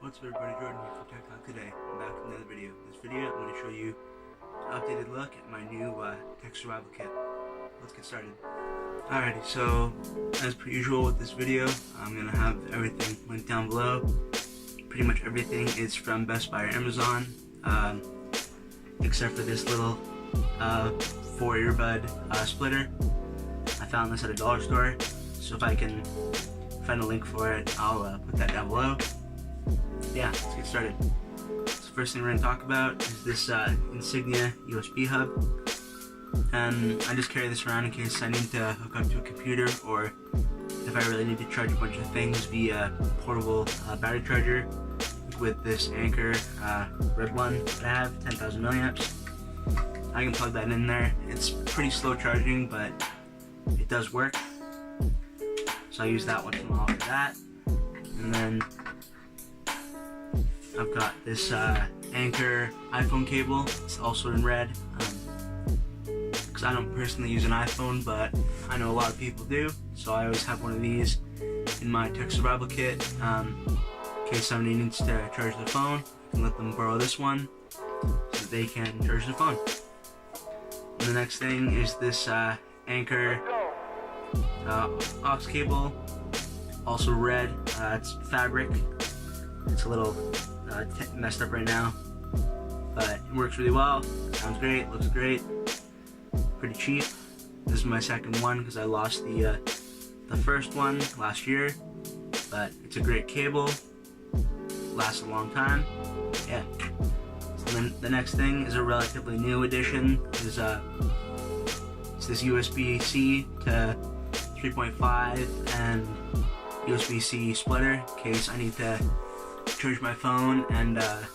What's up everybody, Jordan here from ChoeTech today. I'm back with another video. In this video, I'm going to show you an updated look at my new tech survival kit. Let's get started. Alrighty, so as per usual with this video, I'm going to have everything linked down below. Pretty much everything is from Best Buy or Amazon, except for this little 4 earbud splitter. I found this at a dollar store, so if I can find a link for it, I'll put that down below. Yeah, let's get started. So first thing we're going to talk about is this Insignia USB hub. And I just carry this around in case I need to hook up to a computer, or if I really need to charge a bunch of things via portable battery charger with this Anker red one that I have, 10,000 milliamps. I can plug that in there. It's pretty slow charging, but it does work. So I use that once in a while for that. And then I've got this Anker iPhone cable. It's also in red, because I don't personally use an iPhone, but I know a lot of people do, so I always have one of these in my tech survival kit. In case somebody needs to charge their phone, I can let them borrow this one so that they can charge their phone. And the next thing is this Anker aux cable, also red. It's fabric. It's a little messed up right now, but it works really well. Sounds great, looks great, pretty cheap. This is my second one because I lost the first one last year, but it's a great cable, lasts a long time. Yeah. So then the next thing is a relatively new addition. Is it's this USB-C to 3.5 and USB-C splitter in case I need to charge my phone and I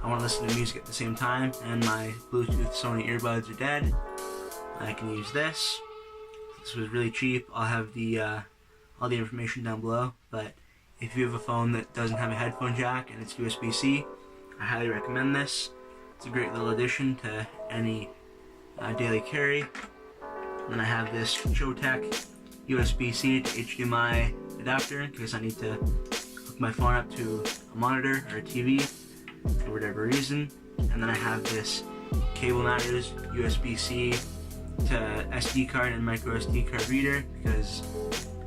want to listen to music at the same time and my Bluetooth Sony earbuds are dead. I can use this. This was really cheap. I'll have the all the information down below, but if you have a phone that doesn't have a headphone jack and it's USB-C, I highly recommend this. It's a great little addition to any daily carry. And then I have this ChoeTech USB-C to HDMI adapter in case I need to hook my phone up to a monitor or a TV for whatever reason. And then I have this Cable Matters USB-C to SD card and micro SD card reader because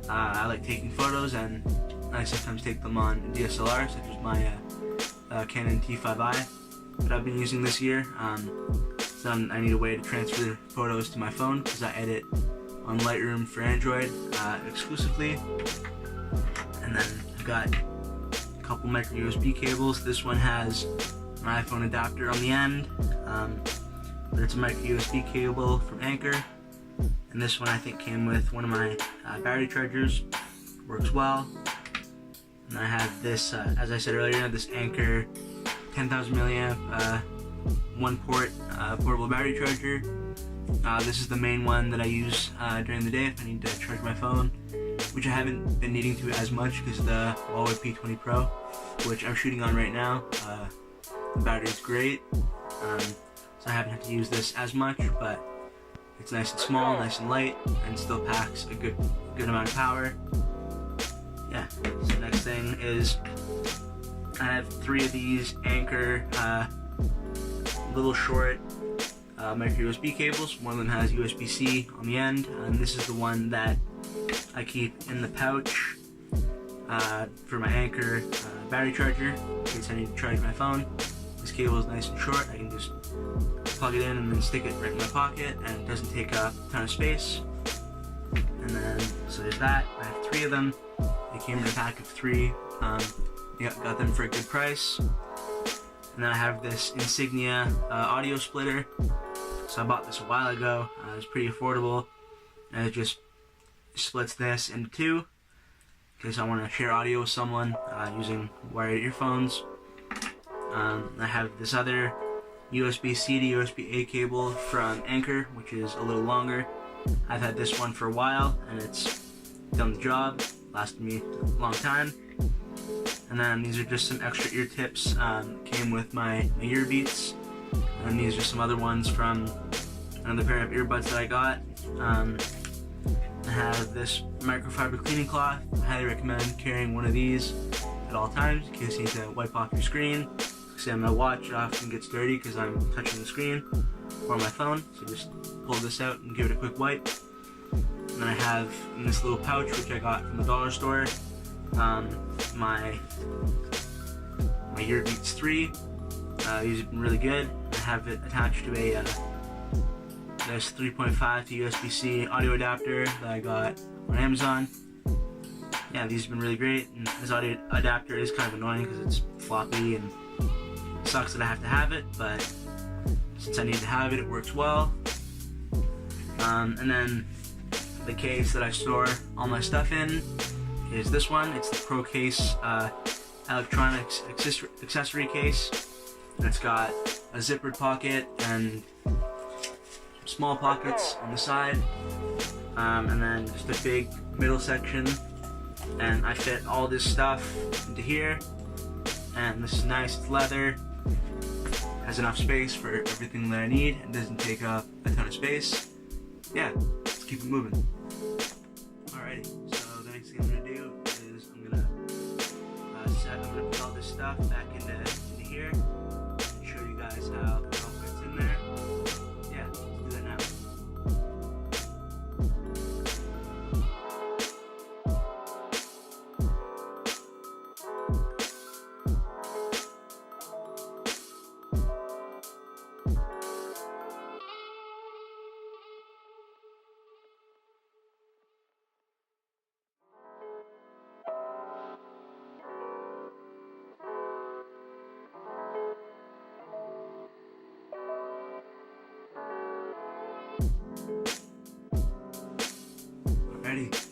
I like taking photos and I sometimes take them on DSLR, such as my Canon T5i that I've been using this year. So I need a way to transfer photos to my phone because I edit on Lightroom for Android exclusively. And then I've got a couple micro USB cables. This one has an iPhone adapter on the end, but it's a micro USB cable from Anker. And this one I think came with one of my battery chargers. Works well. And I have this, as I said earlier, this Anker 10,000 milliamp one port portable battery charger. This is the main one that I use during the day if I need to charge my phone, which I haven't been needing to as much because of the Huawei P20 Pro, which I'm shooting on right now. The battery's great, so I haven't had to use this as much, but it's nice and small, nice and light, and still packs a good amount of power. Yeah, so next thing is I have 3 of these Anker little short micro USB cables. One of them has USB-C on the end, and this is the one that I keep in the pouch for my Anker battery charger in case I need to charge my phone. This cable is nice and short. I can just plug it in and then stick it right in my pocket, and it doesn't take up a ton of space. And then, so there's that. I have 3 of them. They came in a pack of 3. Got them for a good price. And then I have this Insignia audio splitter. So I bought this a while ago. It was pretty affordable. And it just splits this into 2 in case I want to share audio with someone using wired earphones. I have this other USB-C to USB-A cable from Anker, which is a little longer. I've had this one for a while and it's done the job. Lasted me a long time. And then these are just some extra ear tips. Came with my urBeats. And these are some other ones from another pair of earbuds that I got. I have this microfiber cleaning cloth. I highly recommend carrying one of these. at all times in case you need to wipe off your screen. See, my watch often gets dirty because I'm touching the screen, or my phone, so just pull this out and give it a quick wipe. And then I have in this little pouch, which I got from the dollar store, my urBeats 3. These have been really good. I have it attached to a this 3.5 to USB-C audio adapter that I got on Amazon. Yeah, these have been really great, and this audio adapter is kind of annoying because it's floppy and it sucks that I have to have it, but since I need to have it, it works well. And then the case that I store all my stuff in is this one. It's the Pro Case electronics accessory case. And it's got a zippered pocket and small pockets on the side, and then just a big middle section, and I fit all this stuff into here. And this is nice, it's leather, has enough space for everything that I need, and doesn't take up a ton of space. Yeah, let's keep it moving. Alrighty, so the next thing I'm gonna do is I'm gonna put all this stuff back into here and show you guys how it all fits in there. Yeah, let's do that now.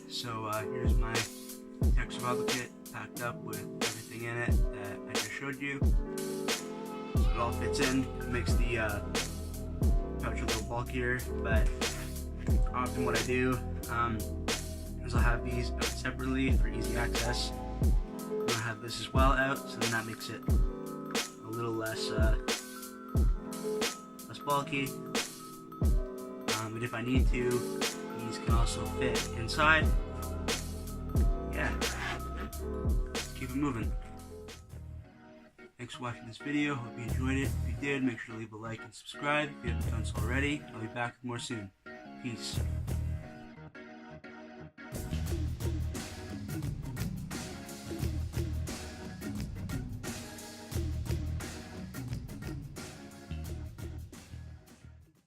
So here's my tech survival kit packed up with everything in it that I just showed you. So it all fits in. It makes the pouch a little bulkier, but often what I do is I'll have these out separately for easy access. And I'll have this as well out, so then that makes it a little less bulky. But if I need to, these can also fit inside. Yeah, let's keep it moving. Thanks for watching this video. Hope you enjoyed it. If you did, make sure to leave a like and subscribe if you haven't done so already. I'll be back with more soon. Peace.